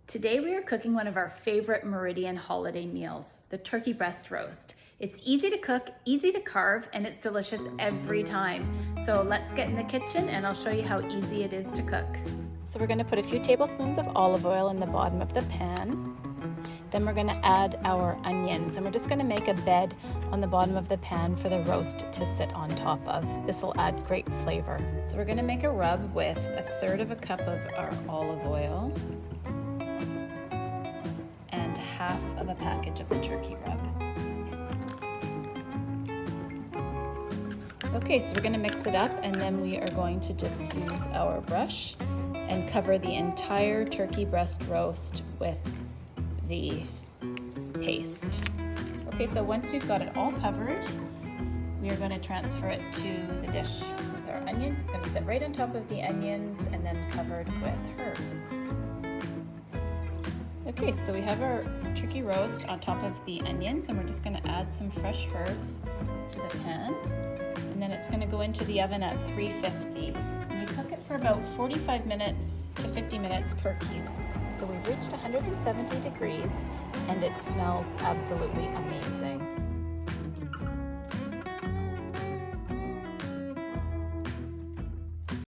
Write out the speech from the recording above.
Today we are cooking one of our favorite Meridian holiday meals, the turkey breast roast. It's easy to cook, easy to carve, and it's delicious every time. So let's get in the kitchen and I'll show you how easy it is to cook. So we're going to put a few tablespoons of olive oil in the bottom of the pan. Then we're going to add our onions, and we're just going to make a bed on the bottom of the pan for the roast to sit on top of. This will add great flavor. So we're going to make a rub with 1/3 cup of our olive oil and 1/2 package of the turkey rub. Okay, so we're going to mix it up, and then we are going to just use our brush and cover the entire turkey breast roast with the paste. Okay, so once we've got it all covered, we are going to transfer it to the dish with our onions. It's going to sit right on top of the onions and then covered with herbs. Okay, so we have our turkey roast on top of the onions, and we're just going to add some fresh herbs to the pan. And then it's going to go into the oven at 350. And we cook it for about 45 minutes to 50 minutes per cube. So we've reached 170 degrees and it smells absolutely amazing.